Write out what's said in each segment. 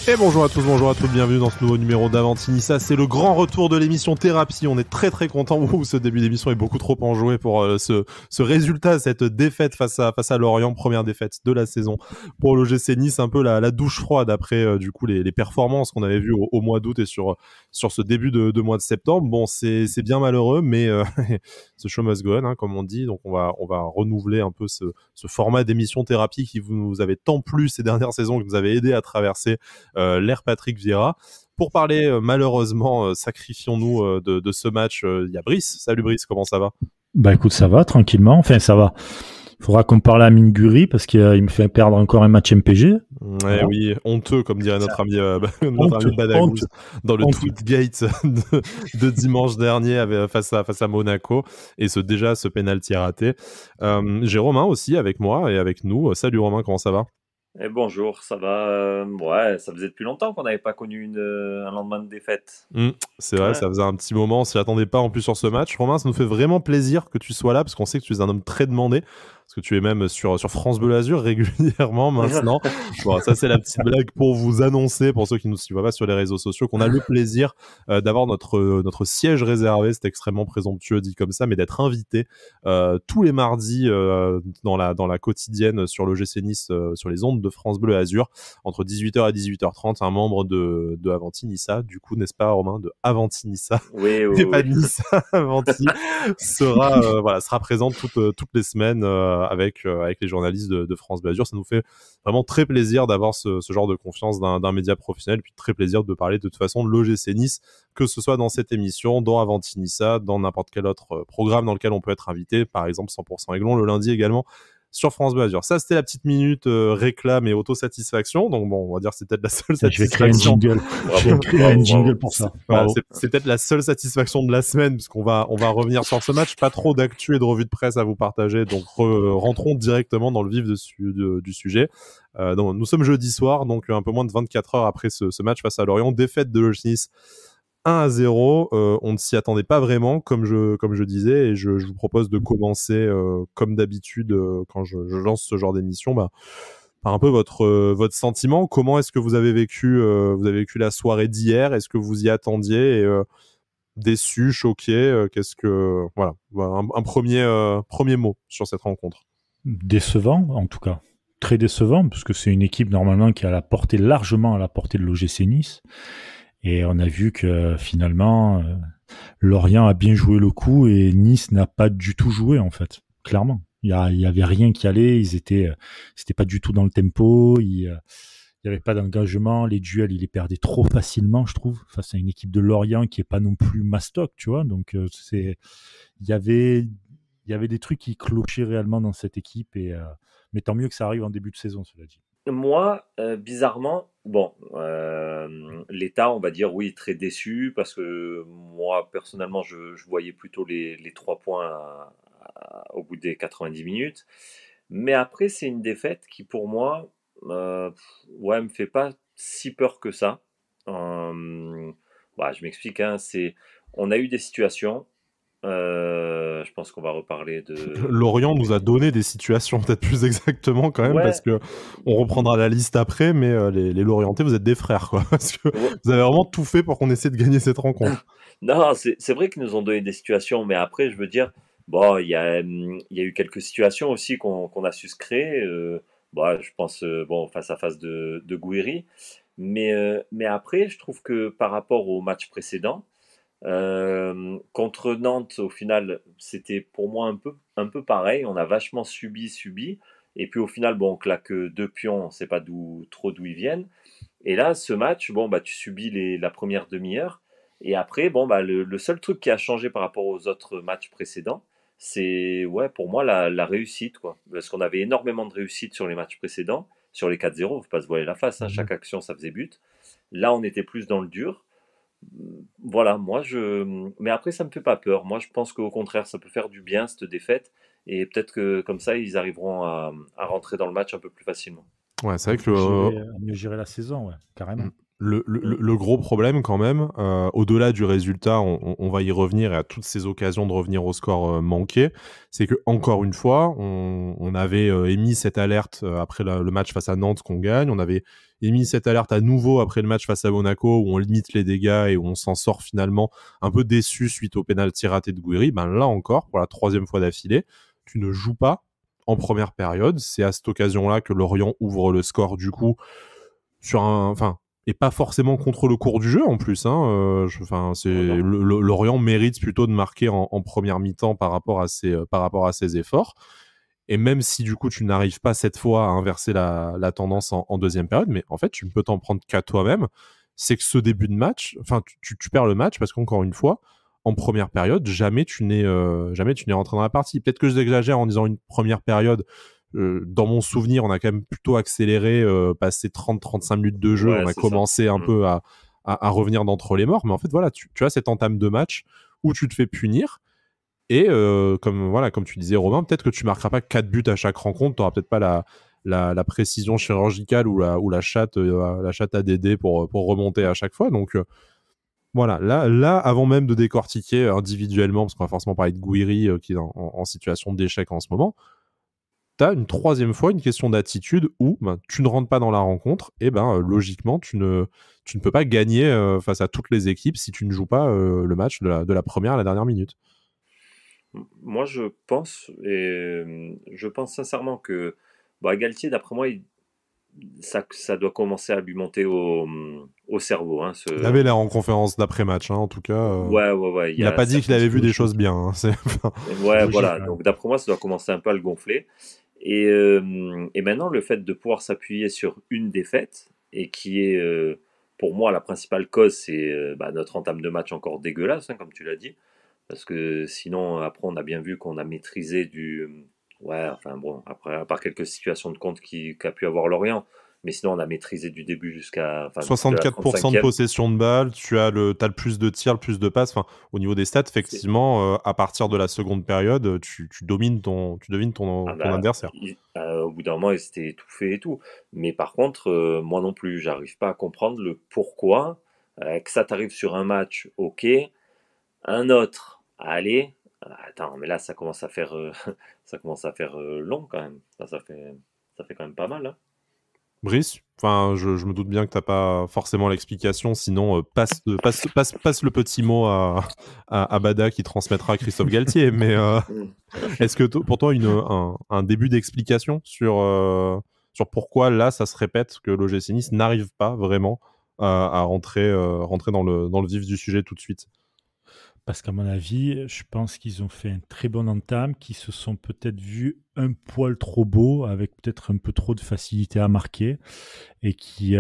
Et bonjour à tous, bonjour à toutes, bienvenue dans ce nouveau numéro d'Avantinissa. C'est le grand retour de l'émission Thérapie. On est très très content. Ce début d'émission est beaucoup trop enjoué pour ce résultat, cette défaite face à Lorient, première défaite de la saison pour l'OGC Nice. Un peu la douche froide après du coup les performances qu'on avait vues au mois d'août et sur ce début de mois de septembre. Bon, c'est bien malheureux, mais ce show must go on, hein, comme on dit. Donc on va renouveler un peu ce format d'émission Thérapie qui vous avez tant plu ces dernières saisons, qui nous avait aidé à traverser l'ère Patrick Vieira. Pour parler, malheureusement, sacrifions-nous de ce match. Il y a Brice. Salut Brice, comment ça va? Bah écoute, ça va, tranquillement. Enfin, ça va. Il faudra qu'on parle à Amine Guri parce qu'il me fait perdre encore un match MPG. Voilà. Oui, honteux, comme dirait notre ami Badagouz dans le tweetgate de dimanche dernier face à Monaco et ce penalty raté. J'ai Romain aussi avec moi et avec nous. Salut Romain, comment ça va? Et bonjour, ça va. Ouais, ça faisait depuis longtemps qu'on n'avait pas connu un lendemain de défaite. C'est vrai, ouais. Ça faisait un petit moment, on s'y attendait pas en plus sur ce match. Romain, ça nous fait vraiment plaisir que tu sois là parce qu'on sait que tu es un homme très demandé. Parce que tu es même sur France Bleu Azur régulièrement maintenant. Bon, ça c'est la petite blague pour vous annoncer, pour ceux qui ne nous suivent pas sur les réseaux sociaux, qu'on a le plaisir d'avoir notre siège réservé. C'est extrêmement présomptueux dit comme ça, mais d'être invité tous les mardis dans la quotidienne sur l'OGC Nice, sur les ondes de France Bleu Azur, entre 18h et 18h30, un membre de Avantinissa, du coup, n'est-ce pas Romain, de Avantinissa, oui, et pas de Nissa, Avanti, sera présent toutes les semaines avec les journalistes de France Bleu Azur. Ça nous fait vraiment très plaisir d'avoir ce genre de confiance d'un média professionnel, puis très plaisir de parler de toute façon de l'OGC Nice, que ce soit dans cette émission, dans Avantinissa, dans n'importe quel autre programme dans lequel on peut être invité, par exemple 100% Aiglon le lundi également sur France Bleu Azur. Ça, c'était la petite minute réclame et autosatisfaction. Donc bon, on va dire que c'est peut-être la seule satisfaction. Je vais créer un jingle pour ça. Voilà, c'est peut-être la seule satisfaction de la semaine, puisqu'on va revenir sur ce match. Pas trop d'actu et de revue de presse à vous partager. Donc rentrons directement dans le vif du sujet. Donc, nous sommes jeudi soir, donc un peu moins de 24 heures après ce match face à Lorient. Défaite de l'OGC Nice 1-0, on ne s'y attendait pas vraiment, comme je disais, et je vous propose de commencer comme d'habitude quand je lance ce genre d'émission, par un peu votre sentiment. Comment est-ce que vous avez vécu la soirée d'hier? Est-ce que vous y attendiez? Et, déçu, choqué, qu'est-ce que voilà, un premier mot sur cette rencontre? Décevant, en tout cas, très décevant, parce que c'est une équipe normalement qui est largement à la portée de l'OGC Nice. Et on a vu que finalement, Lorient a bien joué le coup et Nice n'a pas du tout joué en fait, clairement. Il y avait rien qui allait, c'était pas du tout dans le tempo, il y avait pas d'engagement, les duels, ils les perdaient trop facilement, je trouve, face à une équipe de Lorient qui est pas non plus mastoc, tu vois. Donc il y avait des trucs qui clochaient réellement dans cette équipe mais tant mieux que ça arrive en début de saison, cela dit. Moi, bizarrement, l'État, on va dire oui, très déçu parce que moi, personnellement, je voyais plutôt les 3 points au bout des 90 minutes. Mais après, c'est une défaite qui, pour moi, me fait pas si peur que ça. Je m'explique, hein, on a eu des situations. Je pense qu'on va reparler de... Lorient nous a donné des situations, peut-être plus exactement quand même, parce que on reprendra la liste après, mais les Lorientais, vous êtes des frères, quoi. Parce que vous avez vraiment tout fait pour qu'on essaie de gagner cette rencontre. Non, c'est vrai qu'ils nous ont donné des situations, mais après, je veux dire, il y a eu quelques situations aussi qu'on a su se créer. Je pense, face à face de Gouiri. Mais après, je trouve que par rapport au match précédent, contre Nantes, au final, c'était pour moi un peu pareil. On a vachement subi. Et puis au final, on claque 2 pions, on ne sait pas d'où ils viennent. Et là, ce match, tu subis la première demi-heure. Et après, le seul truc qui a changé par rapport aux autres matchs précédents, c'est pour moi la réussite, quoi. Parce qu'on avait énormément de réussite sur les matchs précédents, sur les 4-0, il ne faut pas se voiler la face, hein, chaque action ça faisait but. Là, on était plus dans le dur. Voilà, mais après, ça me fait pas peur. Moi, je pense qu'au contraire, ça peut faire du bien, cette défaite. Et peut-être que comme ça, ils arriveront à rentrer dans le match un peu plus facilement. Ouais, c'est vrai que mieux gérer la saison, ouais, carrément. Le gros problème quand même, au-delà du résultat, on va y revenir et à toutes ces occasions de revenir au score manqué, c'est que encore une fois, on avait émis cette alerte après le match face à Nantes qu'on gagne, on avait émis cette alerte à nouveau après le match face à Monaco où on limite les dégâts et où on s'en sort finalement un peu déçu suite au pénalty raté de Gouiri. Ben là encore, pour la 3e fois d'affilée, tu ne joues pas en première période. C'est à cette occasion-là que Lorient ouvre le score du coup sur et pas forcément contre le cours du jeu en plus. Lorient mérite plutôt de marquer en première mi-temps par rapport à ses efforts. Et même si du coup tu n'arrives pas cette fois à inverser la tendance en deuxième période, mais en fait tu ne peux t'en prendre qu'à toi-même, c'est que ce début de match, tu perds le match parce qu'encore une fois, en première période, jamais tu n'es rentré dans la partie. Peut-être que j'exagère en disant une première période. Dans mon souvenir, on a quand même plutôt accéléré, passé 30-35 minutes de jeu, on a commencé un peu à revenir d'entre les morts, mais en fait voilà, tu as cette entame de match où tu te fais punir, et comme tu disais Romain, peut-être que tu marqueras pas 4 buts à chaque rencontre, tu n'auras peut-être pas la précision chirurgicale ou la chatte ADD pour remonter à chaque fois, donc voilà, là, avant même de décortiquer individuellement, parce qu'on va forcément parler de Gouiri qui est en situation d'échec en ce moment, t'as une 3e fois une question d'attitude où tu ne rentres pas dans la rencontre et logiquement tu ne peux pas gagner face à toutes les équipes si tu ne joues pas le match de la première à la dernière minute. Moi je pense sincèrement que Galtier, d'après moi, ça doit commencer à lui monter au cerveau. Il avait l'air en conférence d'après-match, en tout cas. Ouais. Il n'a pas dit qu'il avait vu des choses bien. Voilà. Donc d'après moi, ça doit commencer un peu à le gonfler. Et maintenant, le fait de pouvoir s'appuyer sur une défaite, et qui est, pour moi, la principale cause, c'est notre entame de match encore dégueulasse, comme tu l'as dit. Parce que sinon, après, on a bien vu qu'on a maîtrisé après, à part quelques situations de compte qu'a pu avoir Lorient, mais sinon, on a maîtrisé du début jusqu'à... 64% de possession de balle, t'as le plus de tirs, le plus de passes. Au niveau des stats, effectivement, à partir de la seconde période, tu domines ton adversaire. Au bout d'un moment, il s'était étouffé et tout. Mais par contre, moi non plus, j'arrive pas à comprendre le pourquoi. Que ça t'arrive sur un match, ok. Un autre, allez. Attends, mais là, ça commence à faire, long quand même. Ça fait quand même pas mal. Brice, je me doute bien que t'as pas forcément l'explication, sinon passe le petit mot à Bada qui transmettra à Christophe Galtier. Mais est-ce que pour toi un début d'explication sur pourquoi là ça se répète que l'OGC Nice n'arrive pas vraiment à rentrer dans le vif du sujet tout de suite? Parce qu'à mon avis, je pense qu'ils ont fait un très bon entame, qui se sont peut-être vus un poil trop beaux, avec peut-être un peu trop de facilité à marquer, et qui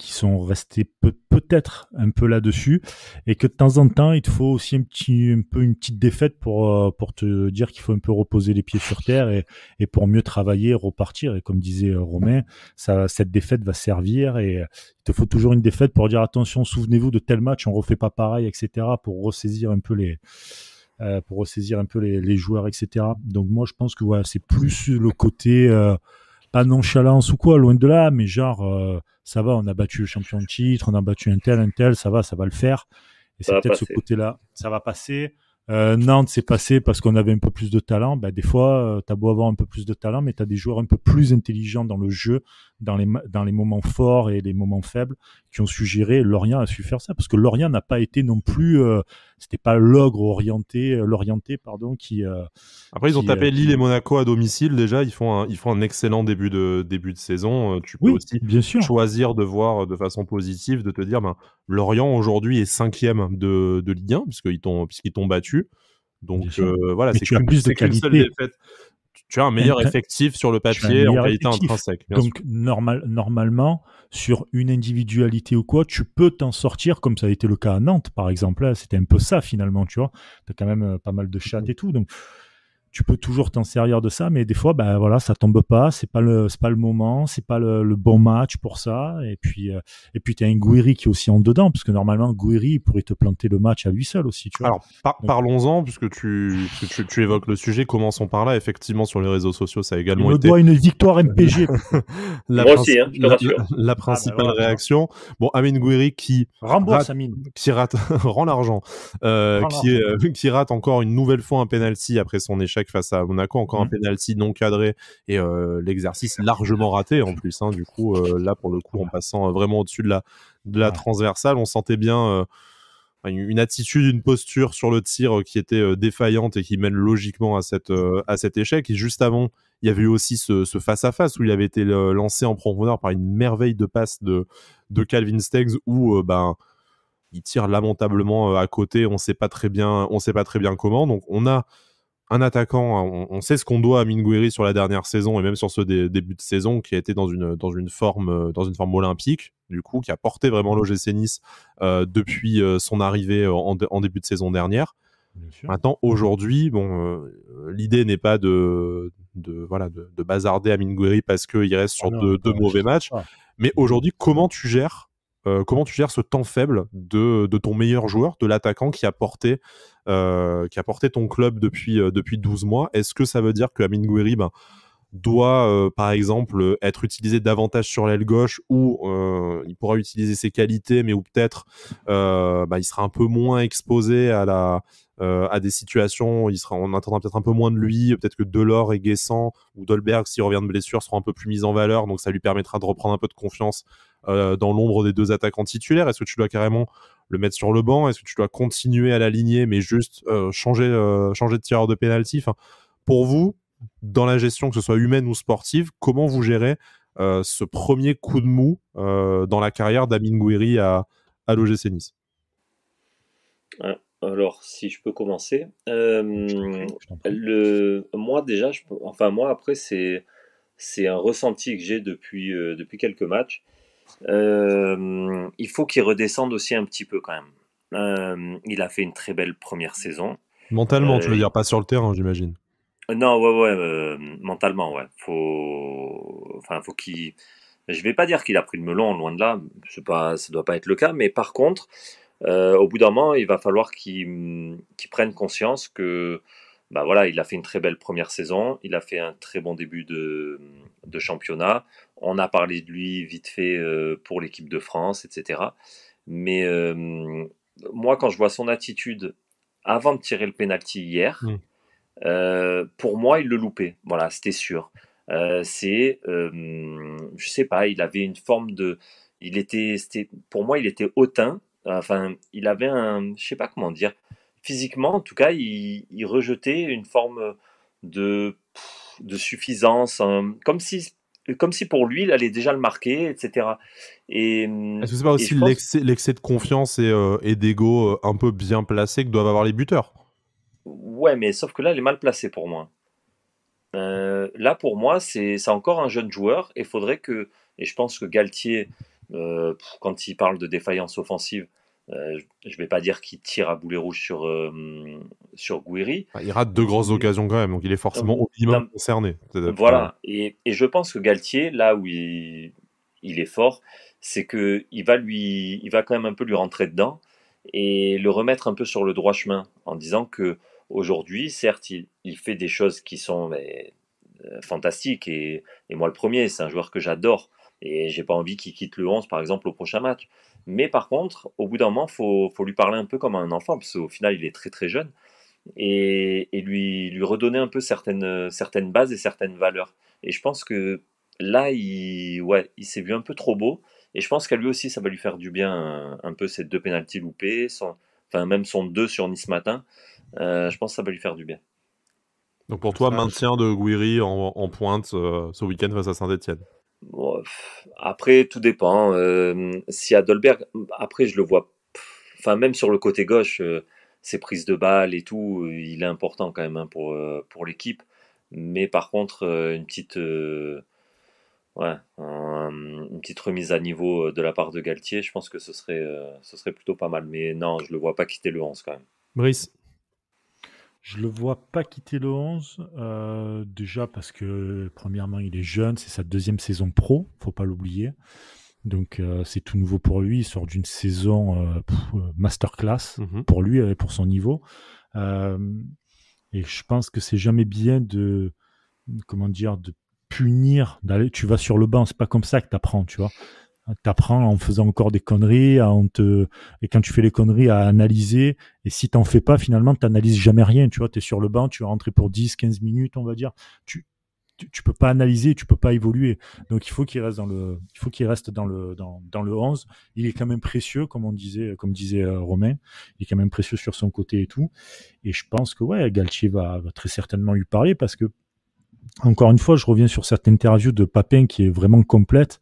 sont restés peut-être un peu là-dessus, et que de temps en temps, il te faut aussi une petite défaite pour te dire qu'il faut un peu reposer les pieds sur terre et pour mieux travailler, repartir. Et comme disait Romain, cette défaite va servir, et il te faut toujours une défaite pour dire attention, souvenez-vous de tel match, on refait pas pareil, etc., pour ressaisir un peu les joueurs, etc. Donc moi, je pense que c'est plus le côté pas nonchalance ou quoi, loin de là, mais genre ça va, on a battu le champion de titre, on a battu un tel, ça va le faire. Et c'est peut-être ce côté-là, ça va passer. Nantes, c'est passé parce qu'on avait un peu plus de talent. Des fois, t'as beau avoir un peu plus de talent, mais t'as des joueurs un peu plus intelligents dans le jeu, dans les moments forts et les moments faibles, qui ont su gérer. Lorient a su faire ça, parce que Lorient n'a pas été non plus... c'était pas l'orienté, qui... Après, ils ont tapé Lille et Monaco à domicile. Déjà, ils font un excellent début de saison. Tu peux aussi bien sûr choisir de voir de façon positive, de te dire, Lorient aujourd'hui est 5e de Ligue 1, puisqu'ils t'ont battu. Donc voilà, c'est qu'une seule défaite. Tu as un meilleur effectif sur le papier en qualité intrinsèque. Donc normalement, sur une individualité ou quoi, tu peux t'en sortir, comme ça a été le cas à Nantes, par exemple. Là, c'était un peu ça finalement, tu vois. Tu as quand même pas mal de chattes et tout. Donc tu peux toujours t'en servir de ça, mais des fois, ben voilà, ça tombe pas, c'est pas le moment, c'est pas le bon match pour ça. Et puis t'as un Gouiri qui est aussi en dedans, parce que normalement, Gouiri il pourrait te planter le match à lui seul aussi, tu vois. Alors, parlons-en, puisque tu évoques le sujet, commençons par là. Effectivement, sur les réseaux sociaux, ça a Il également me été doit une victoire MPG. Moi aussi, je te rassure. la principale réaction. Bon, Amine Gouiri qui rembourse Amine. Qui rate, rend l'argent, qui rate encore une nouvelle fois un penalty après son échec face à Monaco, encore un penalty non cadré et l'exercice largement raté en plus. Du coup, là pour le coup, en passant vraiment au-dessus de la transversale, on sentait bien une attitude, une posture sur le tir qui était défaillante et qui mène logiquement à cet échec. Et juste avant, il y avait eu aussi ce face-à-face où il avait été lancé en profondeur par une merveille de passe de Calvin Stengs où il tire lamentablement à côté, on sait pas très bien comment. Donc on a un attaquant, on sait ce qu'on doit à Amine Gouiri sur la dernière saison et même sur ce début de saison qui a été dans une forme olympique, du coup qui a porté vraiment l'OGC Nice depuis son arrivée en début de saison dernière. Maintenant, aujourd'hui, l'idée n'est pas de bazarder Amine Gouiri parce qu'il reste sur deux mauvais matchs, mais aujourd'hui, comment tu gères ce temps faible de ton meilleur joueur, de l'attaquant qui a porté ton club depuis 12 mois? Est-ce que ça veut dire que Amine Gouiri doit, par exemple, être utilisé davantage sur l'aile gauche ou il pourra utiliser ses qualités, mais où peut-être il sera un peu moins exposé à des situations, on attendra peut-être un peu moins de lui, peut-être que Delors et Guessant ou Dolberg, s'il revient de blessure, seront un peu plus mis en valeur, donc ça lui permettra de reprendre un peu de confiance dans l'ombre des deux attaquants titulaires. Est-ce que tu dois carrément le mettre sur le banc? Est-ce que tu dois continuer à l'aligner mais juste changer de tireur de pénalty? Pour vous, dans la gestion, que ce soit humaine ou sportive, comment vous gérez ce premier coup de mou dans la carrière d'Amine Gouiri à l'OGC Nice? Alors, si je peux commencer, moi déjà, moi après c'est un ressenti que j'ai depuis quelques matchs. Il faut qu'il redescende aussi un petit peu quand même. Il a fait une très belle première saison. Mentalement, tu veux dire, pas sur le terrain, j'imagine. Non, mentalement, ouais. Faut qu'il. Je vais pas dire qu'il a pris le melon, loin de là. Ça doit pas être le cas. Mais par contre, au bout d'un moment, il va falloir qu'il prenne conscience que, il a fait une très belle première saison. Il a fait un très bon début de championnat. On a parlé de lui vite fait pour l'équipe de France, etc. Mais moi, quand je vois son attitude avant de tirer le penalty hier. Pour moi, il le loupait. Voilà, c'était sûr. Je sais pas, il avait une forme de, pour moi, il était hautain. Enfin, il avait je sais pas comment dire. Physiquement, en tout cas, il rejetait une forme de, de suffisance, comme si pour lui, il allait déjà le marquer, etc. Est-ce que c'est pas aussi l'excès de confiance et d'ego un peu bien placé que doivent avoir les buteurs? Ouais, mais sauf que là, il est mal placé pour moi. Là, pour moi, c'est encore un jeune joueur et je pense que Galtier, quand il parle de défaillance offensive, je vais pas dire qu'il tire à boulet rouge sur Gouiri. Il rate deux grosses occasions quand même, donc il est forcément au minimum concerné. Voilà, et je pense que Galtier, là où il est fort, c'est que il va quand même un peu lui rentrer dedans et le remettre un peu sur le droit chemin en disant que aujourd'hui, certes, il fait des choses qui sont fantastiques et moi le premier, c'est un joueur que j'adore et j'ai pas envie qu'il quitte le 11 par exemple au prochain match. Mais par contre, au bout d'un moment, faut lui parler un peu comme un enfant parce qu'au final, il est très très jeune et lui redonner un peu certaines bases et certaines valeurs. Et je pense que là, il s'est vu un peu trop beau. Et je pense qu'à lui aussi, ça va lui faire du bien un peu ces deux pénaltys loupés, même son 2 sur Nice matin. Je pense que ça va lui faire du bien. Donc pour toi, maintien de Gouiri en pointe ce week-end face à Saint-Etienne? Bon, après, tout dépend. Si à Dolberg, après, je le vois. Même sur le côté gauche, ses prises de balles et tout, il est important quand même pour l'équipe. Mais par contre, une petite remise à niveau de la part de Galtier, je pense que ce serait plutôt pas mal. Mais non, je le vois pas quitter le 11 quand même. Brice? Je le vois pas quitter le 11, déjà parce que premièrement il est jeune, c'est sa 2e saison pro, faut pas l'oublier. Donc c'est tout nouveau pour lui, il sort d'une saison masterclass pour lui et pour son niveau. Et je pense que c'est jamais bien de punir, tu vas sur le banc, c'est pas comme ça que t'apprends, tu vois. T'apprends en faisant encore des conneries, et quand tu fais les conneries, à analyser. Et si t'en fais pas, finalement, t'analyses jamais rien. Tu vois, t'es sur le banc, tu vas rentrer pour 10, 15 minutes, on va dire. Tu peux pas analyser, tu peux pas évoluer. Donc, il faut qu'il reste dans le 11. Il est quand même précieux, comme disait Romain. Il est quand même précieux sur son côté et tout. Et je pense que, ouais, Galtier va très certainement lui parler parce que, encore une fois, je reviens sur cette interview de Papin qui est vraiment complète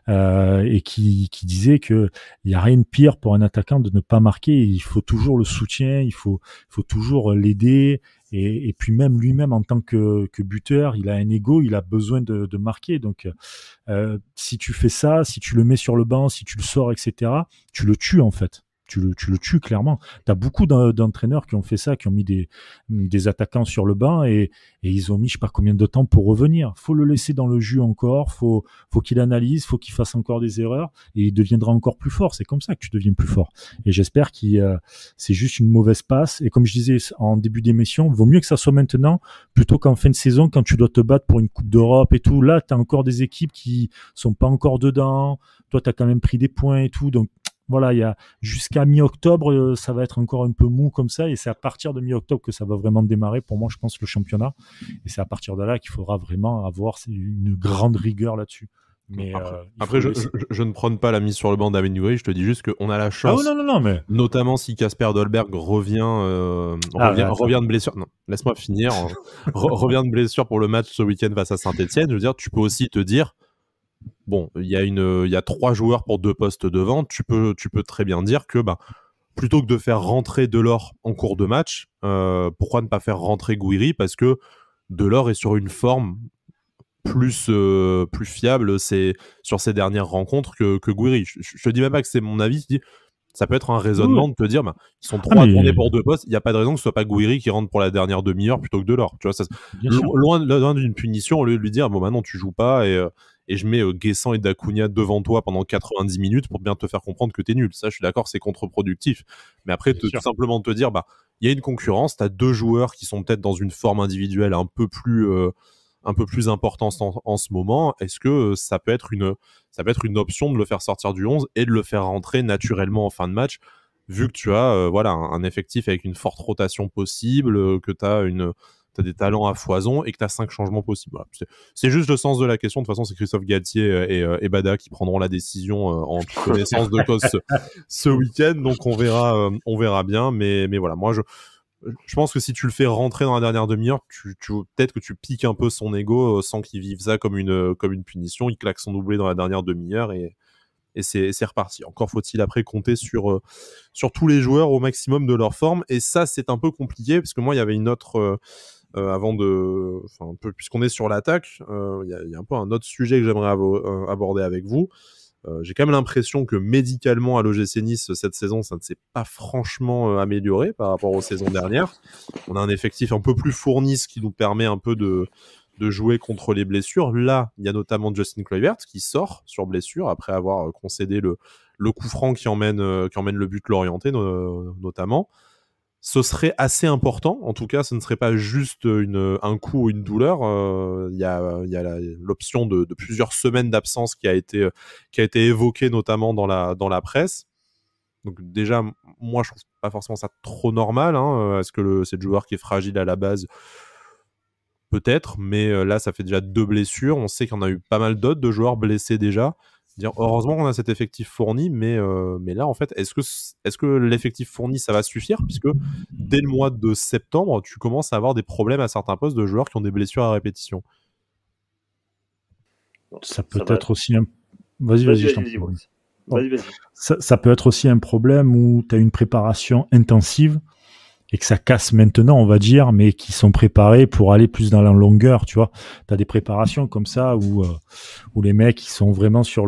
et qui disait que il y a rien de pire pour un attaquant de ne pas marquer. Il faut toujours le soutien, il faut toujours l'aider et puis même lui-même en tant que buteur, il a un ego, il a besoin de marquer. Donc si tu fais ça, si tu le mets sur le banc, si tu le sors, etc., tu le tues en fait. Tu le tues clairement. Tu as beaucoup d'entraîneurs qui ont fait ça, qui ont mis des attaquants sur le banc et ils ont mis je sais pas combien de temps pour revenir. Faut le laisser dans le jus encore, faut qu'il analyse, faut qu'il fasse encore des erreurs et il deviendra encore plus fort. C'est comme ça que tu deviens plus fort. Et j'espère c'est juste une mauvaise passe. Et comme je disais en début d'émission, vaut mieux que ça soit maintenant plutôt qu'en fin de saison quand tu dois te battre pour une Coupe d'Europe et tout. Là, tu as encore des équipes qui sont pas encore dedans. Toi, tu as quand même pris des points et tout. Donc, voilà, il y a jusqu'à mi-octobre, ça va être encore un peu mou comme ça, et c'est à partir de mi-octobre que ça va vraiment démarrer pour moi, je pense, le championnat. Et c'est à partir de là qu'il faudra vraiment avoir une grande rigueur là-dessus. Mais après je ne prône pas la mise sur le banc d'Amin Gouiri, je te dis juste qu'on a la chance, mais... notamment si Kasper Dolberg revient de blessure. Non, laisse-moi finir. Revient de blessure pour le match ce week-end face à Saint-Etienne. Je veux dire, tu peux aussi te dire, bon, il y a 3 joueurs pour 2 postes devant. Tu peux très bien dire que plutôt que de faire rentrer Delors en cours de match, pourquoi ne pas faire rentrer Gouiri, parce que Delors est sur une forme plus fiable sur ses dernières rencontres que Gouiri. Je te dis même pas que c'est mon avis, je dis, ça peut être un raisonnement de te dire, ils sont 3 tournés pour 2 postes, il n'y a pas de raison que ce soit pas Gouiri qui rentre pour la dernière demi-heure plutôt que Delors. Tu vois, loin d'une punition, au lieu de lui dire, bon, maintenant tu joues pas et je mets Guessant et Dacunia devant toi pendant 90 minutes pour bien te faire comprendre que t'es nul. Ça, je suis d'accord, c'est contre-productif. Mais après, tout simplement te dire, il y a une concurrence, t'as 2 joueurs qui sont peut-être dans une forme individuelle un peu plus importante en ce moment. Est-ce que ça peut être une option de le faire sortir du 11 et de le faire rentrer naturellement en fin de match, vu que tu as un effectif avec une forte rotation possible, que t'as des talents à foison et que tu as 5 changements possibles. Voilà. C'est juste le sens de la question. De toute façon, c'est Christophe Galtier et Bada qui prendront la décision en toute connaissance de cause ce week-end. Donc on verra bien. Mais voilà, moi je pense que si tu le fais rentrer dans la dernière demi-heure, peut-être que tu piques un peu son ego sans qu'il vive ça comme une punition. Il claque son doublé dans la dernière demi-heure et c'est reparti. Encore faut-il après compter sur tous les joueurs au maximum de leur forme. Et ça, c'est un peu compliqué parce que moi, il y avait une autre... puisqu'on est sur l'attaque, il y a un peu un autre sujet que j'aimerais aborder avec vous. J'ai quand même l'impression que médicalement à l'OGC Nice cette saison, ça ne s'est pas franchement amélioré par rapport aux saisons dernières. On a un effectif un peu plus fourni, ce qui nous permet un peu de jouer contre les blessures. Là, il y a notamment Justin Kluivert qui sort sur blessure après avoir concédé le coup franc qui emmène le but Lorienté notamment. Ce serait assez important. En tout cas, ce ne serait pas juste un coup ou une douleur. Il y a l'option de plusieurs semaines d'absence qui a été évoquée notamment dans la presse. Donc déjà, moi, je trouve pas forcément ça trop normal. Est-ce que c'est le joueur qui est fragile à la base ? Peut-être, mais là, ça fait déjà 2 blessures. On sait qu'il y en a eu pas mal d'autres de joueurs blessés déjà. Heureusement qu'on a cet effectif fourni, mais là, en fait, est-ce que l'effectif fourni, ça va suffire ? Puisque dès le mois de septembre, tu commences à avoir des problèmes à certains postes de joueurs qui ont des blessures à répétition. Ça peut être aussi un... Vas-y. Ça peut être aussi un problème où tu as une préparation intensive et que ça casse maintenant, on va dire, mais qui sont préparés pour aller plus dans la longueur, tu vois. Tu as des préparations comme ça où les mecs, ils sont vraiment sur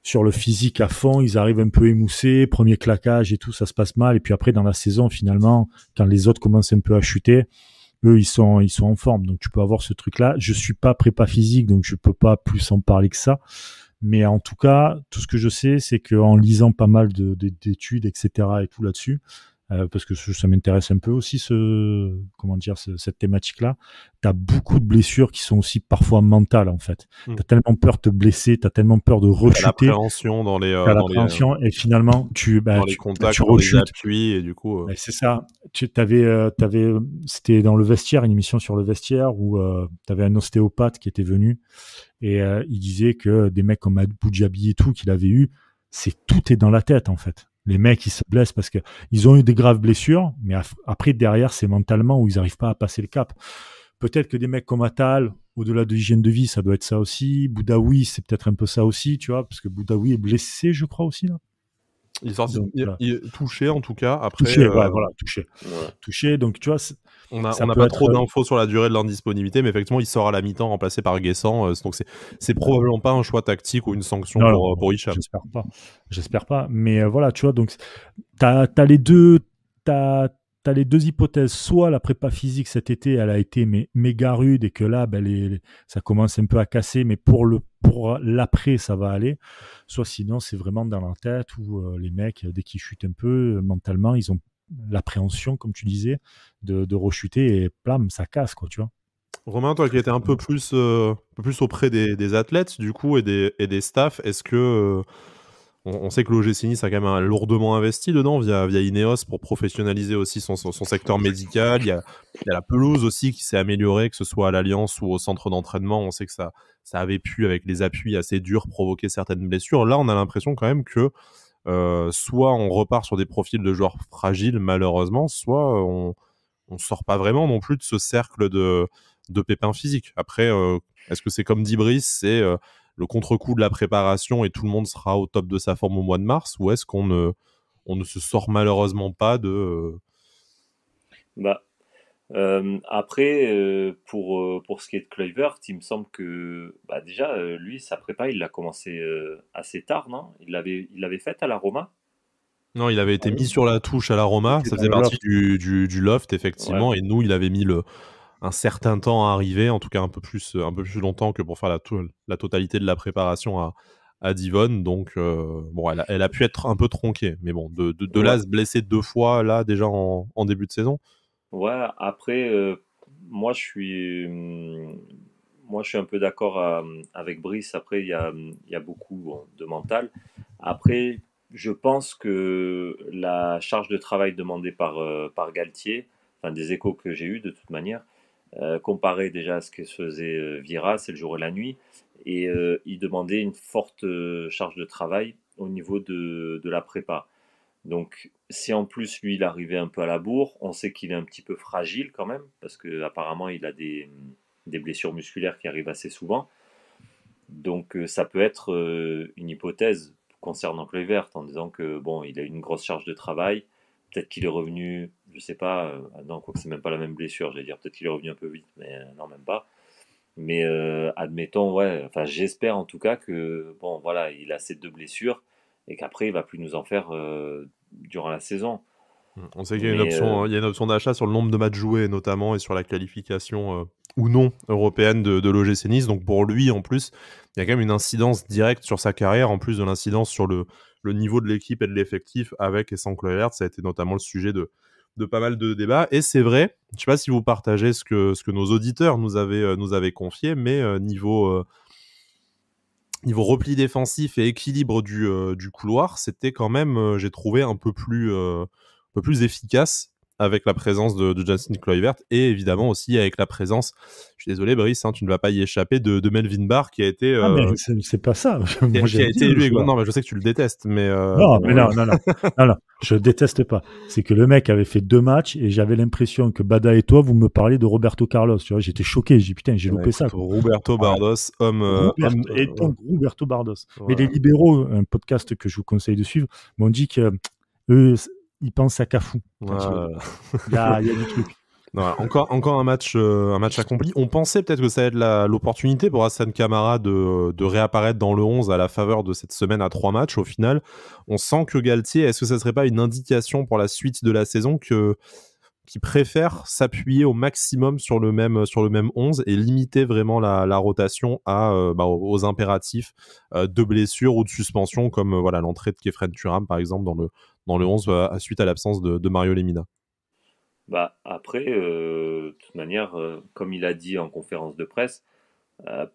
sur le physique à fond, ils arrivent un peu émoussés, premier claquage et tout, ça se passe mal. Et puis après, dans la saison, finalement, quand les autres commencent un peu à chuter, eux, ils sont en forme. Donc, tu peux avoir ce truc-là. Je suis pas prépa physique, donc je peux pas plus en parler que ça. Mais en tout cas, tout ce que je sais, c'est qu'en lisant pas mal d'études, etc. et tout là-dessus, parce que ça m'intéresse un peu aussi cette thématique-là. T'as beaucoup de blessures qui sont aussi parfois mentales en fait. T'as tellement peur de te blesser, t'as tellement peur de rechuter. L'appréhension dans les et finalement dans les contacts, dans les appuis et du coup. C'est ça. C'était dans le vestiaire, une émission sur le vestiaire où t'avais un ostéopathe qui était venu et il disait que des mecs comme Abu Dhabi et tout qu'il avait eu, tout est dans la tête en fait. Les mecs, ils se blessent parce que ils ont eu des graves blessures, mais après, derrière, c'est mentalement où ils n'arrivent pas à passer le cap. Peut-être que des mecs comme Attal, au-delà de l'hygiène de vie, ça doit être ça aussi. Boudaoui, c'est peut-être un peu ça aussi, tu vois, parce que Boudaoui est blessé, je crois, aussi, là. Il est touché, en tout cas. Après, touché. Touché, donc tu vois... On n'a pas trop d'infos sur la durée de l'indisponibilité, mais effectivement, il sort à la mi-temps remplacé par Guessant. Donc, c'est probablement pas un choix tactique ou une sanction pour Hicham. J'espère pas. Mais voilà, tu vois, donc, t'as les deux hypothèses. Soit la prépa physique cet été, elle a été méga rude et que là, ça commence un peu à casser, mais pour l'après, ça va aller. Soit sinon, c'est vraiment dans la tête où les mecs, dès qu'ils chutent un peu, mentalement, ils ont l'appréhension, comme tu disais, de rechuter et plam, ça casse, quoi, tu vois. Romain, toi qui étais un peu plus auprès des athlètes, du coup, et des staffs, est-ce que on sait que l'OGC Nice a quand même lourdement investi dedans via Ineos pour professionnaliser aussi son secteur médical. Il y a la pelouse aussi qui s'est améliorée, que ce soit à l'Alliance ou au centre d'entraînement. On sait que ça avait pu, avec les appuis assez durs, provoquer certaines blessures. Là, on a l'impression quand même que soit on repart sur des profils de joueurs fragiles, malheureusement, soit on sort pas vraiment non plus de ce cercle de pépins physiques. Après, est-ce que c'est comme dit Brice, c'est le contre-coup de la préparation et tout le monde sera au top de sa forme au mois de mars, ou est-ce qu'on ne se sort malheureusement pas de... Après, pour ce qui est de Kluivert, il me semble que déjà, lui, sa prépa, il l'a commencé assez tard, non? Il l'avait faite à la Roma? Non, il avait été mis sur la touche à la Roma, ça faisait partie du loft, effectivement, et nous, il avait mis un certain temps à arriver, en tout cas un peu plus longtemps que pour faire la totalité de la préparation à Divonne. Donc, elle a pu être un peu tronquée. Mais bon, de là, se blesser 2 fois, là, déjà en début de saison. Ouais, après, moi, je suis un peu d'accord avec Brice. Après, il y a beaucoup de mental. Après, je pense que la charge de travail demandée par Galtier, enfin des échos que j'ai eus de toute manière, comparé déjà à ce que faisait Vieira, c'est le jour et la nuit, et il demandait une forte charge de travail au niveau de la prépa. Donc si en plus lui il arrivait un peu à la bourre, on sait qu'il est un petit peu fragile quand même, parce qu'apparemment il a des blessures musculaires qui arrivent assez souvent. Donc ça peut être une hypothèse concernant Kluivert, en disant que bon, il a une grosse charge de travail, peut-être qu'il est revenu, je sais pas, non, quoique c'est même pas la même blessure, j'allais dire, peut-être qu'il est revenu un peu vite, mais non, même pas. Mais admettons, ouais, enfin j'espère en tout cas que, bon, voilà, il a ces 2 blessures et qu'après il va plus nous en faire durant la saison. On sait qu'il y a une option d'achat sur le nombre de matchs joués notamment et sur la qualification ou non européenne de l'OGC Nice. Donc pour lui en plus, il y a quand même une incidence directe sur sa carrière en plus de l'incidence sur le niveau de l'équipe et de l'effectif avec et sans Kluivert. Ça a été notamment le sujet de pas mal de débats. Et c'est vrai, je ne sais pas si vous partagez ce que nos auditeurs nous avaient confié, mais niveau repli défensif et équilibre du couloir, c'était quand même, j'ai trouvé un peu plus efficace avec la présence de Justin Kluivert et évidemment aussi avec la présence, je suis désolé Brice, tu ne vas pas y échapper, de Melvin Barr qui a été... mais c'est pas ça. Moi, qui a été élu... Non, mais je sais que tu le détestes, mais... Non, je déteste pas. C'est que le mec avait fait 2 matchs et j'avais l'impression que Bada et toi, vous me parliez de Roberto Carlos. Tu vois, j'étais choqué. J'ai dit putain, j'ai loupé ça. Roberto Bardos, Roberto Bardos. Ouais. Mais les libéraux, un podcast que je vous conseille de suivre, m'ont dit que eux, ils pensent à Cafou. Il y a du truc. Voilà, encore un match accompli. On pensait peut-être que ça allait être l'opportunité pour Hassan Kamara de réapparaître dans le 11 à la faveur de cette semaine à 3 matchs. Au final, on sent que Galtier, est-ce que ça serait pas une indication pour la suite de la saison qui préfère s'appuyer au maximum sur le même 11 et limiter vraiment la rotation aux impératifs de blessures ou de suspension, comme l'entrée de Khéphren Thuram par exemple dans le 11 suite à l'absence de Mario Lemina. Après, de toute manière, comme il a dit en conférence de presse,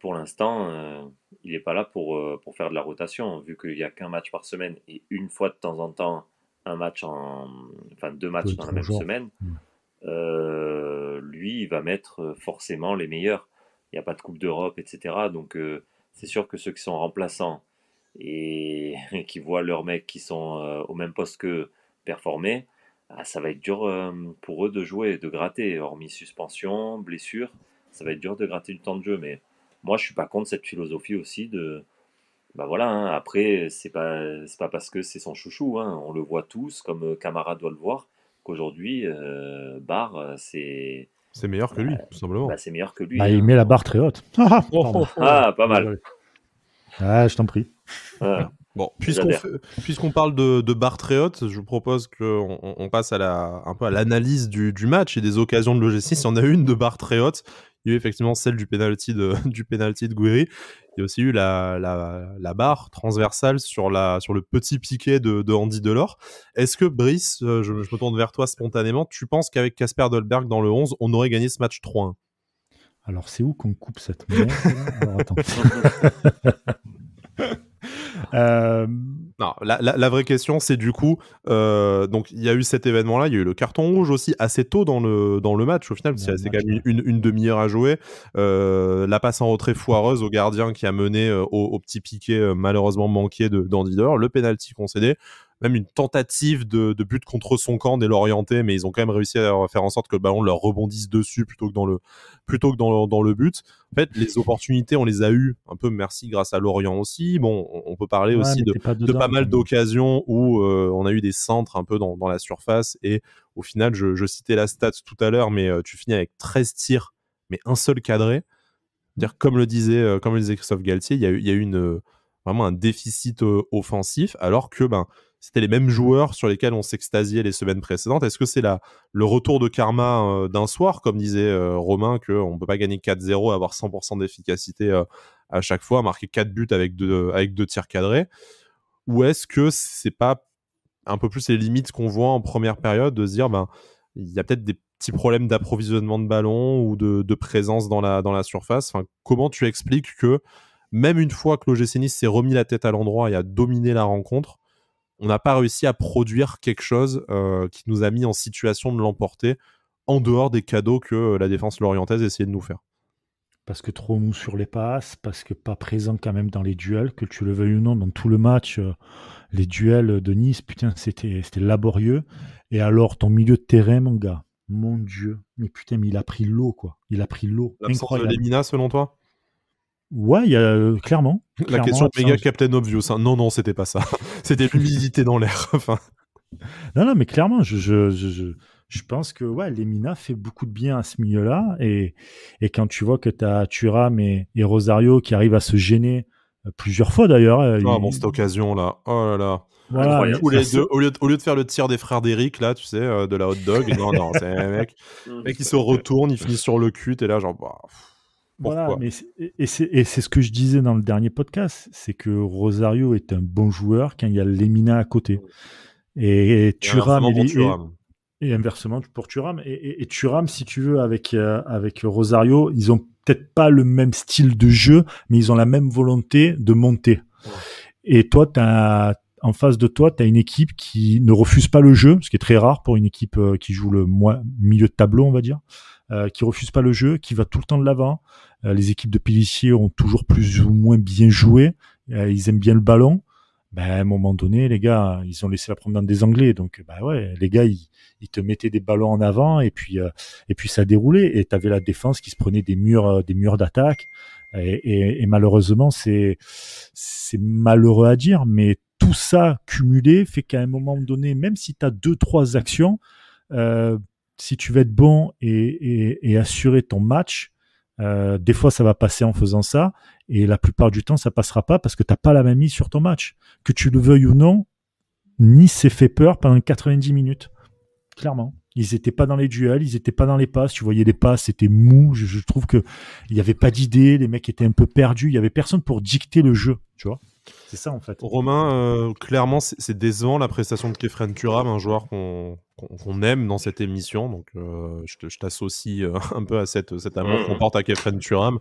pour l'instant, il n'est pas là pour faire de la rotation, vu qu'il n'y a qu'un match par semaine et une fois de temps en temps, deux matchs dans la même semaine. Lui, il va mettre forcément les meilleurs. Il n'y a pas de Coupe d'Europe, etc. Donc, c'est sûr que ceux qui sont remplaçants et qui voient leurs mecs qui sont au même poste qu'eux performer, ça va être dur pour eux de jouer, de gratter. Hormis suspension, blessure, ça va être dur de gratter du temps de jeu. Mais moi, je suis pas contre cette philosophie aussi de. Après, c'est pas parce que c'est son chouchou. On le voit tous, comme Camara doit le voir, qu'aujourd'hui, Barre, c'est. C'est meilleur que lui, tout simplement. C'est meilleur que lui. Il met la barre très haute. Pas mal. Je t'en prie. Bon, puisqu'on parle de barre très haute, je vous propose qu'on passe un peu à l'analyse du match et des occasions de l'OGC. Il y en a une de barre très haute. Il y a eu effectivement celle du penalty de Gouiri. Il y a aussi eu la barre transversale sur le petit piqué de Andy Delors. Est-ce que Brice, je me tourne vers toi spontanément, tu penses qu'avec Kasper Dolberg dans le 11, on aurait gagné ce match 3-1? Alors, c'est où qu'on coupe cette merde? Alors, attends. Non, la vraie question, c'est du coup, donc il y a eu cet événement-là, il y a eu le carton rouge aussi assez tôt dans le match au final, parce qu'il y a quand même une demi-heure à jouer. La passe en retrait foireuse au gardien qui a mené au petit piqué malheureusement manqué d'Andy Delors, le penalty concédé, même une tentative de but contre son camp des Lorientais, mais ils ont quand même réussi à faire en sorte que le ballon leur rebondisse dessus plutôt que dans le but. En fait, les opportunités, on les a eues un peu, merci, grâce à Lorient aussi. Bon, on peut parler aussi de pas mal d'occasions où on a eu des centres un peu dans la surface et au final, je citais la stat tout à l'heure, mais tu finis avec 13 tirs, mais un seul cadré. C'est-à-dire, comme le disait Christophe Galtier, il y a eu vraiment un déficit offensif, alors que c'était les mêmes joueurs sur lesquels on s'extasiait les semaines précédentes. Est-ce que c'est le retour de karma d'un soir, comme disait Romain, qu'on ne peut pas gagner 4-0 et avoir 100% d'efficacité à chaque fois, marquer 4 buts avec deux tirs cadrés? Ou est-ce que c'est pas un peu plus les limites qu'on voit en première période, de se dire il y a peut-être des petits problèmes d'approvisionnement de ballon ou de présence dans la surface? Comment tu expliques que même une fois que l'OGC Nice s'est remis la tête à l'endroit et a dominé la rencontre, on n'a pas réussi à produire quelque chose qui nous a mis en situation de l'emporter en dehors des cadeaux que la défense lorientaise essayait de nous faire? Parce que trop mou sur les passes, parce que pas présent quand même dans les duels, que tu le veuilles ou non, dans tout le match, les duels de Nice, putain, c'était laborieux. Et alors, ton milieu de terrain, mon gars, mon Dieu, mais putain, mais il a pris l'eau, quoi. Il a pris l'eau. L'absence de Lemina, selon toi? Ouais, il y a clairement. La question de méga Captain Obvious. Non, c'était pas ça. C'était l'humidité dans l'air. Non, mais clairement, je pense que Lemina fait beaucoup de bien à ce milieu-là. Et quand tu vois que tu as Thuram et Rosario qui arrivent à se gêner plusieurs fois d'ailleurs. Cette occasion-là. Oh là là. Voilà, au lieu de faire le tir des frères d'Eric, là, tu sais, de la hot dog, non, c'est un mec qui se retourne, il finit sur le cul, et là, genre, voilà, mais c'est ce que je disais dans le dernier podcast, c'est que Rosario est un bon joueur quand il y a Lemina à côté. Et Thuram et inversement pour Thuram. Et Thuram, si tu veux, avec Rosario, ils ont peut-être pas le même style de jeu, mais ils ont la même volonté de monter. Ouais. Et toi, en face de toi, tu as une équipe qui ne refuse pas le jeu, ce qui est très rare pour une équipe qui joue le milieu de tableau, on va dire, qui refuse pas le jeu, qui va tout le temps de l'avant. Les équipes de Pélissier ont toujours plus ou moins bien joué. Ils aiment bien le ballon. À un moment donné, les gars, ils ont laissé la promenade des Anglais. Donc, les gars, ils te mettaient des ballons en avant et puis ça déroulait. Et tu avais la défense qui se prenait des murs d'attaque. Et malheureusement, c'est malheureux à dire, mais tout ça cumulé fait qu'à un moment donné, même si tu as 2-3 actions, si tu veux être bon et assurer ton match, des fois ça va passer en faisant ça, et la plupart du temps ça passera pas parce que t'as pas la main mise sur ton match. Que tu le veuilles ou non, Nice s'est fait peur pendant 90 minutes. Clairement. Ils n'étaient pas dans les duels, ils n'étaient pas dans les passes. Tu voyais les passes, c'était mou. Je trouve qu'il n'y avait pas d'idée, les mecs étaient un peu perdus. Il n'y avait personne pour dicter le jeu, tu vois. C'est ça, en fait. Romain, clairement, c'est décevant la prestation de Khéphren Thuram, un joueur qu'on aime dans cette émission. Donc, je t'associe un peu à cet amour qu'on porte à Khéphren Thuram.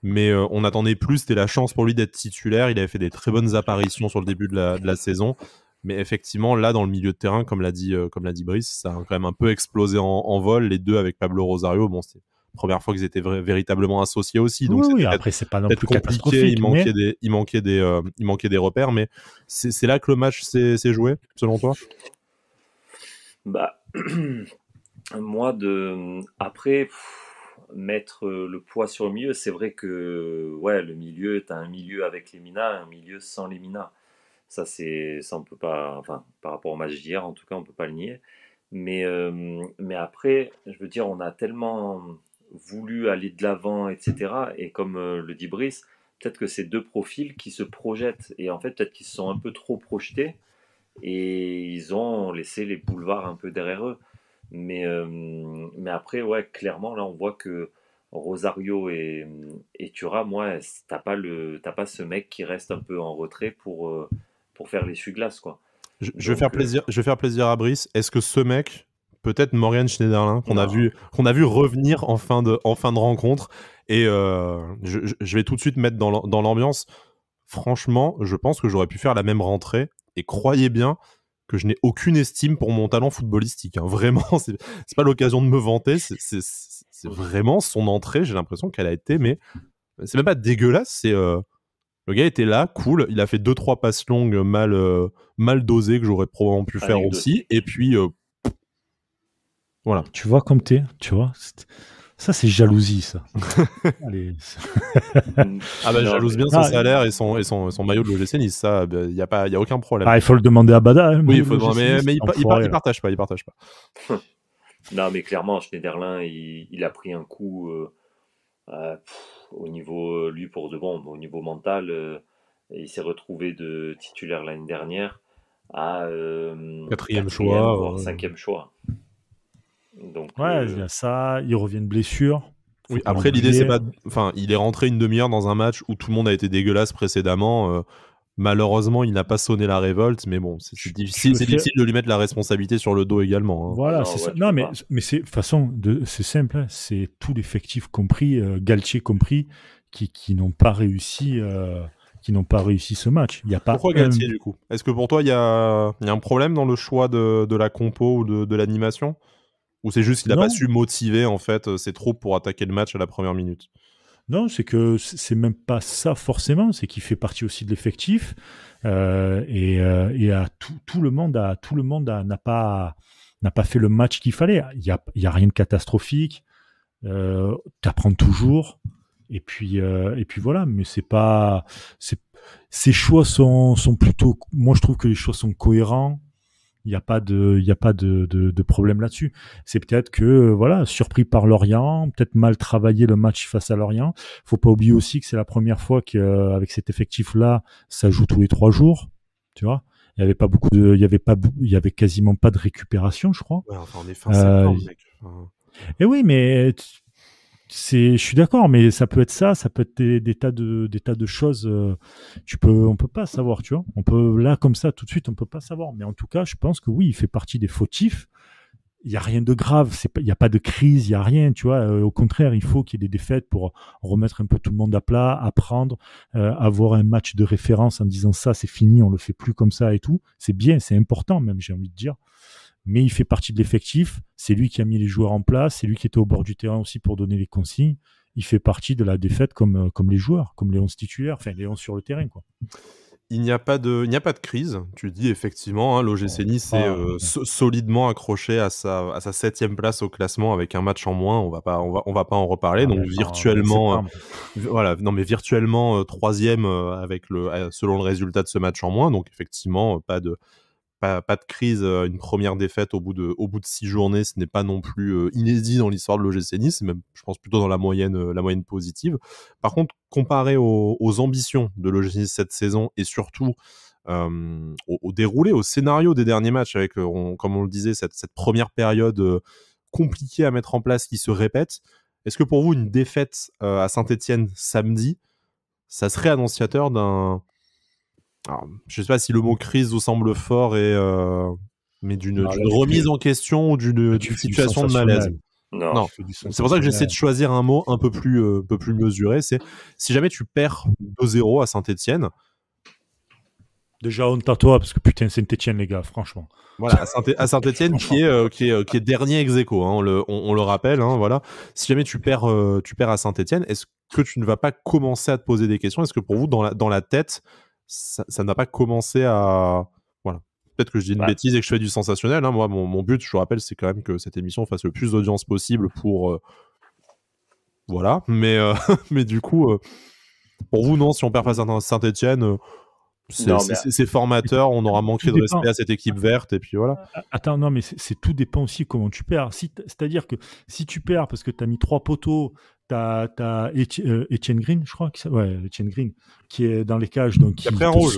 Mais on attendait plus, c'était la chance pour lui d'être titulaire. Il avait fait des très bonnes apparitions sur le début de la saison. Mais effectivement, là, dans le milieu de terrain, comme l'a dit Brice, ça a quand même un peu explosé en vol. Les deux avec Pablo Rosario, bon, c'est la première fois qu'ils étaient véritablement associés aussi. Donc oui, après, c'est pas non plus compliqué. Il manquait des repères. Mais c'est là que le match s'est joué, selon toi? Bah, moi, après, mettre le poids sur le milieu, c'est vrai que ouais, le milieu, tu as un milieu avec Lemina, un milieu sans Lemina. Ça, on peut pas, enfin, par rapport au match d'hier, en tout cas, on peut pas le nier. Mais après, je veux dire, on a tellement voulu aller de l'avant, etc. Et comme le dit Brice, peut-être que c'est deux profils qui se projettent. Et en fait, peut-être qu'ils se sont un peu trop projetés et ils ont laissé les boulevards un peu derrière eux. Mais après, ouais, clairement, là, on voit que Rosario et Thuram, ouais, t'as pas ce mec qui reste un peu en retrait pour faire l'essuie-glace, quoi. Je vais faire plaisir à Brice. Est-ce que ce mec, peut-être Morgan Schneiderlin, qu'on a vu revenir en fin de rencontre, et je vais tout de suite mettre dans l'ambiance. Franchement, je pense que j'aurais pu faire la même rentrée, et croyez bien que je n'ai aucune estime pour mon talent footballistique. Hein. Vraiment, c'est pas l'occasion de me vanter. C'est vraiment son entrée. J'ai l'impression qu'elle a été, mais c'est même pas dégueulasse. C'est le gars était là, cool. Il a fait 2-3 passes longues mal dosées que j'aurais probablement pu faire aussi. Et puis, voilà. Tu vois comme t'es, tu vois. Ça, c'est jalousie, ça. Allez. Jalouse bien son salaire et son maillot de l'OGC Nice. Ça, il y a aucun problème. Il faut le demander à Bada. Hein, oui, il faut demander, mais il partage pas. Non, mais clairement, Schneiderlin, il a pris un coup au niveau, lui, pour de bon, au niveau mental. Il s'est retrouvé de titulaire l'année dernière à 4e choix, voire 5e choix. Donc, il y a ça, il revient de blessure. Oui, après l'idée c'est pas, enfin, il est rentré une demi-heure dans un match où tout le monde a été dégueulasse précédemment. Malheureusement, il n'a pas sonné la révolte, mais bon, c'est difficile de lui mettre la responsabilité sur le dos également. Hein. Voilà, c'est ça. Non, mais c'est de toute façon, c'est simple, hein, c'est tout l'effectif compris, Galtier compris, qui n'ont pas réussi. Qui n'ont pas réussi ce match. Il y a pas. Pourquoi Galtier du coup? Est-ce que pour toi il y a un problème dans le choix de la compo ou de l'animation? Ou c'est juste qu'il n'a pas su motiver en fait ses troupes pour attaquer le match à la première minute? Non, c'est que c'est même pas ça forcément, c'est qu'il fait partie aussi de l'effectif et à tout le monde n'a pas fait le match qu'il fallait. Il y a rien de catastrophique. T'apprends toujours. Et puis voilà, mais c'est pas. Ces choix sont plutôt. Moi, je trouve que les choix sont cohérents. Il n'y a pas de problème là-dessus. C'est peut-être que voilà, surpris par Lorient, peut-être mal travaillé le match face à Lorient. Faut pas oublier aussi que c'est la première fois qu'avec cet effectif-là, ça joue tous les 3 jours. Tu vois. Il y avait quasiment pas de récupération, je crois. Ouais, enfin, on est fin septembre, mec. Et oui, mais. Je suis d'accord, mais ça peut être ça peut être des tas de choses. On peut pas savoir, tu vois. On peut là comme ça tout de suite, on peut pas savoir. Mais en tout cas, je pense que oui, il fait partie des fautifs. Il y a rien de grave, il y a pas de crise, il y a rien, tu vois. Au contraire, il faut qu'il y ait des défaites pour remettre un peu tout le monde à plat, apprendre, avoir un match de référence en disant ça, c'est fini, on le fait plus comme ça et tout. C'est bien, c'est important même, j'ai envie de dire. Mais il fait partie de l'effectif, c'est lui qui a mis les joueurs en place, c'est lui qui était au bord du terrain aussi pour donner les consignes. Il fait partie de la défaite comme les joueurs, comme les 11 titulaires, enfin les 11 sur le terrain, quoi. Il n'y a pas de crise, tu dis effectivement, hein, l'OGC Nice est solidement accroché à sa 7e place au classement avec un match en moins, on va pas en reparler, donc virtuellement, virtuellement 3e avec selon le résultat de ce match en moins, donc effectivement pas de pas de crise, une première défaite au bout de 6 journées, ce n'est pas non plus inédit dans l'histoire de l'OGC Nice, c'est même, je pense, plutôt dans la moyenne positive. Par contre, comparé aux ambitions de l'OGC Nice cette saison et surtout au déroulé, au scénario des derniers matchs, avec, comme on le disait, cette première période compliquée à mettre en place qui se répète, est-ce que pour vous, une défaite à Saint-Etienne samedi, ça serait annonciateur d'un... Alors, je ne sais pas si le mot crise vous semble fort, mais d'une remise en question ou d'une situation de malaise. Non. C'est pour ça que j'essaie de choisir un mot un peu plus mesuré. C'est si jamais tu perds 2-0 à Saint-Etienne. Déjà, honte à toi, parce que putain, Saint-Etienne, les gars, franchement. Voilà, à Saint-Etienne qui est dernier ex-aequo, hein, on le rappelle. Hein, voilà. Si jamais tu perds à Saint-Etienne, est-ce que tu ne vas pas commencer à te poser des questions? Est-ce que pour vous, dans la tête, ça n'a pas commencé à... Voilà. Peut-être que je dis une bêtise et que je fais du sensationnel. Hein. Moi, mon but, je vous rappelle, c'est quand même que cette émission fasse le plus d'audience possible pour... Voilà. Mais du coup, pour vous, non, si on perd face à Saint-Etienne... C'est formateur, on aura manqué de respect à cette équipe verte, et puis voilà. Attends, non, mais tout dépend aussi comment tu perds. C'est-à-dire que si tu perds parce que tu as mis 3 poteaux, t'as Etienne Green, je crois, Etienne Green, qui est dans les cages, donc il a pris un rouge,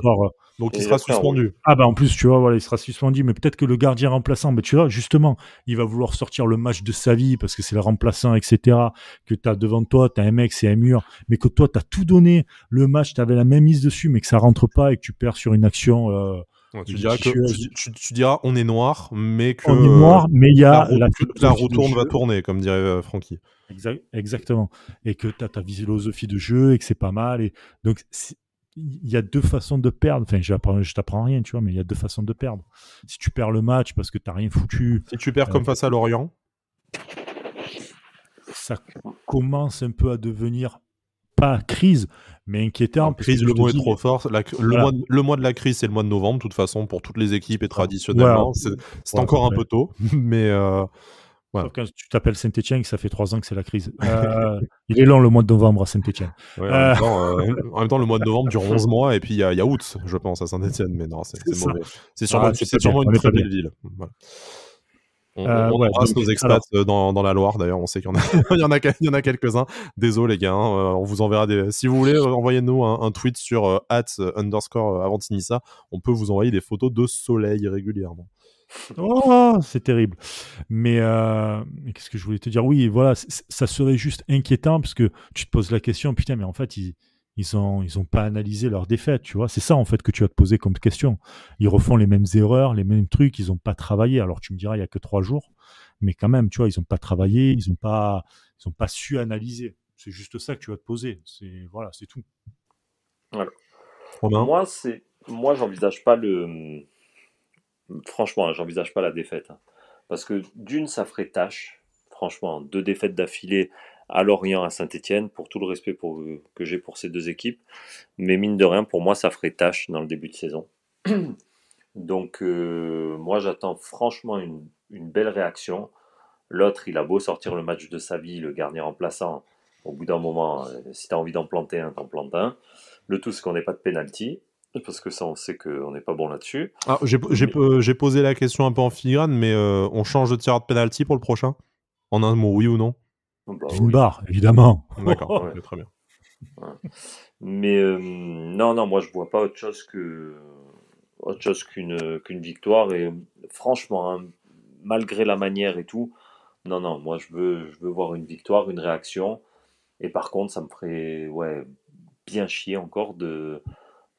donc il sera suspendu. Ah bah en plus, tu vois, voilà, il sera suspendu, mais peut-être que le gardien remplaçant, tu vois, justement, il va vouloir sortir le match de sa vie parce que c'est le remplaçant, etc. Que tu as devant toi, tu as un mec, c'est un mur, mais que toi, tu as tout donné, le match, tu avais la même mise dessus, mais que ça rentre pas et que tu perds sur une action... tu diras on est noir, mais que on est noir, mais il y a la roue va tourner, comme dirait Francky. Exactement. Et que tu as ta philosophie de jeu et que c'est pas mal. Et donc, il y a 2 façons de perdre. Enfin, je t'apprends rien, tu vois, mais il y a 2 façons de perdre. Si tu perds le match parce que tu n'as rien foutu. Si tu perds comme face à Lorient, ça commence un peu à devenir pas crise, mais inquiétant. Crise, le mot est trop fort. Le mois de la crise, c'est le mois de novembre, de toute façon, pour toutes les équipes et traditionnellement. C'est encore un peu tôt, mais... Sauf quand tu t'appelles Saint-Etienne, ça fait 3 ans que c'est la crise. Il est long le mois de novembre à Saint-Etienne. Ouais, en même temps, le mois de novembre dure 11 mois et puis il y a août, je pense, à Saint-Etienne. Mais non, c'est mauvais. C'est sûrement une très belle ville. Voilà. On embrasse nos expats dans la Loire, d'ailleurs. On sait qu'il y en a quelques-uns. Désolé, les gars. On vous enverra des... Si vous voulez, envoyez-nous un tweet sur @_Avantinissa. On peut vous envoyer des photos de soleil régulièrement. Oh, c'est terrible. Mais qu'est-ce que je voulais te dire? Oui, voilà, ça serait juste inquiétant parce que tu te poses la question, putain, mais en fait, ils ont pas analysé leur défaite, tu vois. C'est ça, en fait, que tu vas te poser comme question. Ils refont les mêmes erreurs, les mêmes trucs, ils ont pas travaillé. Alors, tu me diras, il y a que 3 jours, mais quand même, tu vois, ils ont pas travaillé, ils ont pas su analyser. C'est juste ça que tu vas te poser. Voilà, c'est tout. Voilà. Moi, j'envisage pas le... Franchement, j'envisage pas la défaite. Parce que d'une, ça ferait tâche. Franchement, 2 défaites d'affilée à Lorient, à Saint-Etienne, pour tout le respect que j'ai pour ces 2 équipes. Mais mine de rien, pour moi, ça ferait tâche dans le début de saison. Donc, moi, j'attends franchement une belle réaction. L'autre, il a beau sortir le match de sa vie, le gardien remplaçant. Au bout d'un moment, si tu as envie d'en planter un, t'en plantes un. Le tout, c'est qu'on n'ait pas de pénalty. Parce que ça, on sait qu'on n'est pas bon là-dessus. Ah, j'ai posé la question un peu en filigrane, mais on change de tireur de penalty pour le prochain? En un mot, oui ou non? Une barre, évidemment. D'accord, ouais. Très bien. Ouais. Mais non, moi je vois pas autre chose qu'une victoire. Et franchement, hein, malgré la manière et tout, non, moi je veux voir une victoire, une réaction. Et par contre, ça me ferait bien chier encore de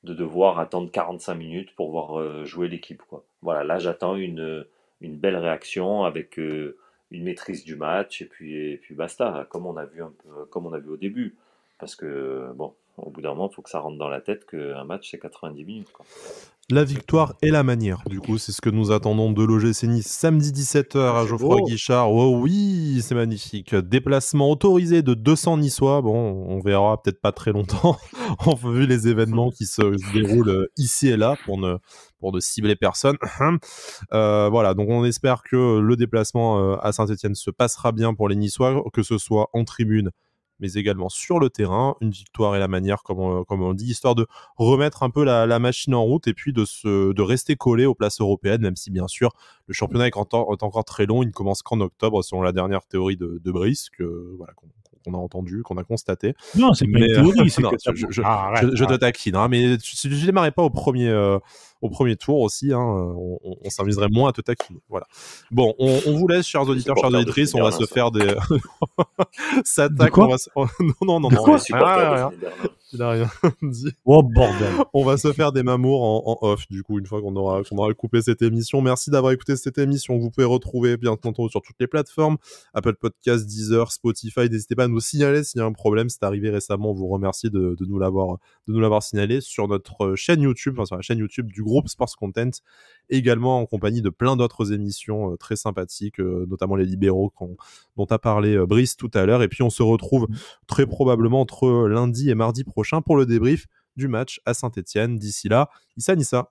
devoir attendre 45 minutes pour voir jouer l'équipe, quoi. Voilà, là j'attends une belle réaction avec une maîtrise du match et puis basta, comme on a vu au début. Parce que bon, au bout d'un moment, il faut que ça rentre dans la tête qu'un match c'est 90 minutes, quoi. La victoire et la manière, du coup, c'est ce que nous attendons de l'OGC Nice samedi 17h à Geoffroy Guichard. Oh oui, c'est magnifique. Déplacement autorisé de 200 Niçois. Bon, on verra peut-être pas très longtemps, vu les événements qui se déroulent ici et là pour ne cibler personne. Voilà, donc on espère que le déplacement à Saint-Etienne se passera bien pour les Niçois, que ce soit en tribune mais également sur le terrain. Une victoire et la manière, comme on dit, histoire de remettre un peu la machine en route et puis de rester collé aux places européennes, même si bien sûr le championnat est encore très long. Il ne commence qu'en octobre, selon la dernière théorie de Brice, qu'on a entendu, qu'on a constaté. Non, c'est pas une théorie, c'est non, que je te taquine, hein, mais si je démarrais pas au premier tour aussi, hein, on s'amuserait moins à te taquiner. Voilà. Bon, on vous laisse, chers auditeurs, chères auditrices, on va se faire des s'attaque. Non. Il a rien dit. Oh bordel. On va se faire des mamours en off, du coup, une fois qu'on aura coupé cette émission. Merci d'avoir écouté cette émission. Vous pouvez retrouver, bien entendu, sur toutes les plateformes, Apple Podcasts, Deezer, Spotify. N'hésitez pas à nous signaler s'il y a un problème. C'est arrivé récemment. On vous remercie de nous l'avoir signalé sur notre chaîne YouTube, sur la chaîne YouTube du groupe Sports Content, également en compagnie de plein d'autres émissions très sympathiques, notamment les libéraux dont a parlé Brice tout à l'heure. Et puis on se retrouve très probablement entre lundi et mardi prochain pour le débrief du match à Saint-Etienne. D'ici là, Issa Nissa.